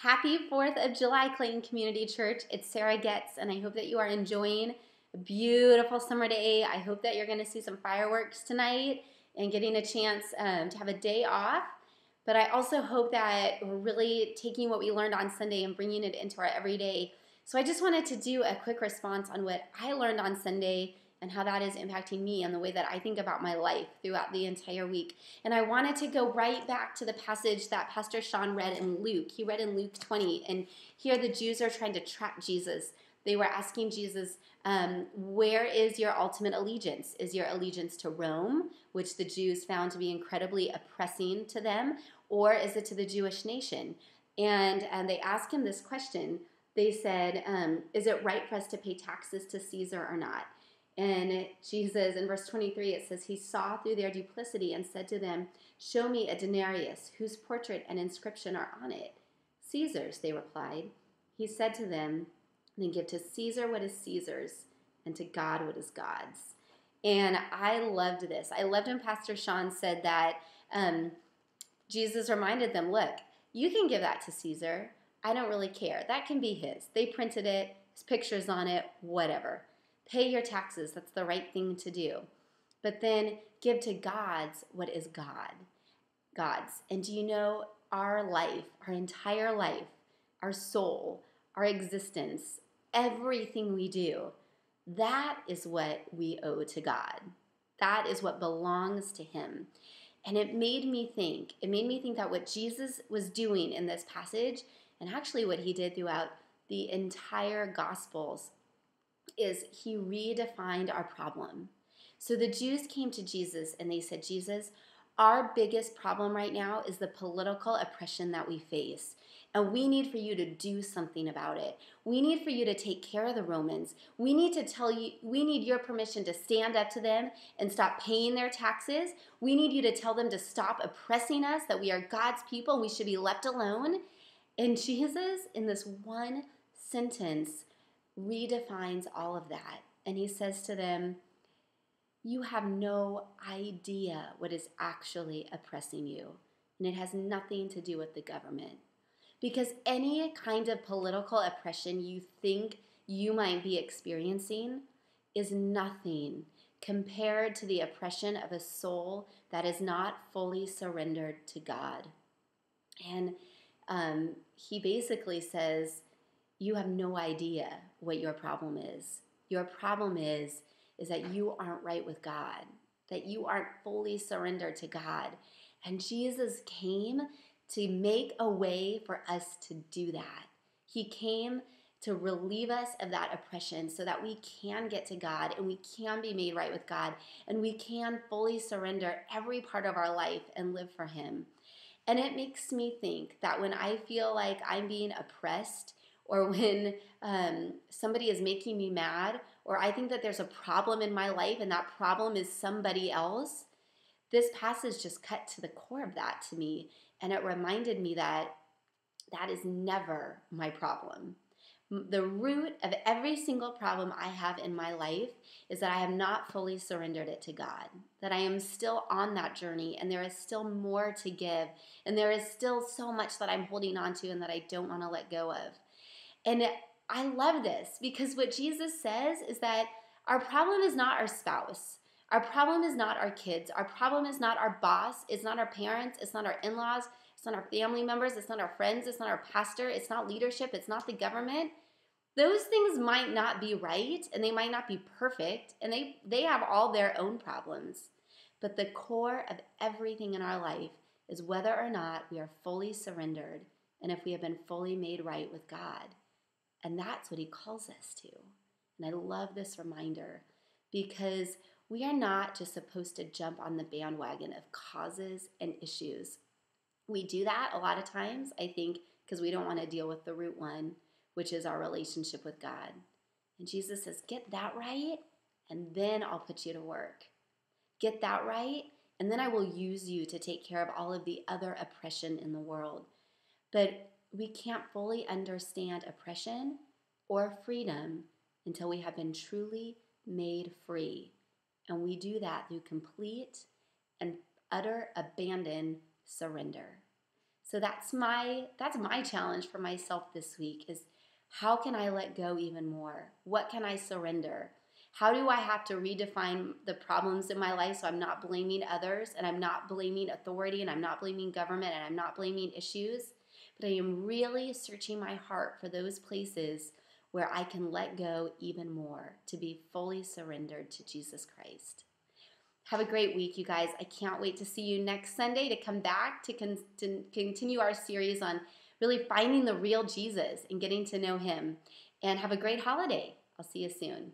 Happy 4th of July, Clayton Community Church. It's Sara Goetz, and I hope that you are enjoying a beautiful summer day. I hope that you're going to see some fireworks tonight and getting a chance to have a day off. But I also hope that we're really taking what we learned on Sunday and bringing it into our everyday. So I just wanted to do a quick response on what I learned on Sunday and how that is impacting me and the way that I think about my life throughout the entire week. And I wanted to go right back to the passage that Pastor Sean read in Luke. He read in Luke 20, and here the Jews are trying to trap Jesus. They were asking Jesus, where is your ultimate allegiance? Is your allegiance to Rome, which the Jews found to be incredibly oppressing to them, or is it to the Jewish nation? And they asked him this question. They said, is it right for us to pay taxes to Caesar or not? And Jesus, in verse 23, it says, he saw through their duplicity and said to them, show me a denarius, whose portrait and inscription are on it. Caesar's, they replied. He said to them, then give to Caesar what is Caesar's, and to God what is God's. And I loved this. I loved when Pastor Sean said that Jesus reminded them, look, you can give that to Caesar. I don't really care. That can be his. They printed it, his picture's on it, whatever. Pay your taxes. That's the right thing to do. But then give to God's what is God's. And do you know our life, our entire life, our soul, our existence, everything we do, that is what we owe to God. That is what belongs to him. And it made me think that what Jesus was doing in this passage, and actually what he did throughout the entire Gospels, is he redefined our problem. So the Jews came to Jesus and they said, Jesus, our biggest problem right now is the political oppression that we face. And we need for you to do something about it. We need for you to take care of the Romans. We need your permission to stand up to them and stop paying their taxes. We need you to tell them to stop oppressing us, that we are God's people and we should be left alone. And Jesus, in this one sentence, redefines all of that. And he says to them, you have no idea what is actually oppressing you. And it has nothing to do with the government. Because any kind of political oppression you think you might be experiencing is nothing compared to the oppression of a soul that is not fully surrendered to God. And he basically says, you have no idea what your problem is. Your problem is that you aren't right with God, that you aren't fully surrendered to God. And Jesus came to make a way for us to do that. He came to relieve us of that oppression so that we can get to God and we can be made right with God and we can fully surrender every part of our life and live for him. And it makes me think that when I feel like I'm being oppressed, or when somebody is making me mad, or I think that there's a problem in my life and that problem is somebody else, this passage just cut to the core of that to me. And it reminded me that that is never my problem. The root of every single problem I have in my life is that I have not fully surrendered it to God, that I am still on that journey and there is still more to give and there is still so much that I'm holding on to and that I don't want to let go of. And I love this because what Jesus says is that our problem is not our spouse. Our problem is not our kids. Our problem is not our boss. It's not our parents. It's not our in-laws. It's not our family members. It's not our friends. It's not our pastor. It's not leadership. It's not the government. Those things might not be right and they might not be perfect and they have all their own problems. But the core of everything in our life is whether or not we are fully surrendered and if we have been fully made right with God. And that's what he calls us to. And I love this reminder because we are not just supposed to jump on the bandwagon of causes and issues. We do that a lot of times, I think, because we don't want to deal with the root one, which is our relationship with God. And Jesus says, get that right, and then I'll put you to work. Get that right, and then I will use you to take care of all of the other oppression in the world. But we can't fully understand oppression or freedom until we have been truly made free. And we do that through complete and utter abandon surrender. So that's my challenge for myself this week is how can I let go even more? What can I surrender? How do I have to redefine the problems in my life so I'm not blaming others and I'm not blaming authority and I'm not blaming government and I'm not blaming issues, but I am really searching my heart for those places where I can let go even more to be fully surrendered to Jesus Christ. Have a great week, you guys. I can't wait to see you next Sunday to come back to continue our series on really finding the real Jesus and getting to know him. And have a great holiday. I'll see you soon.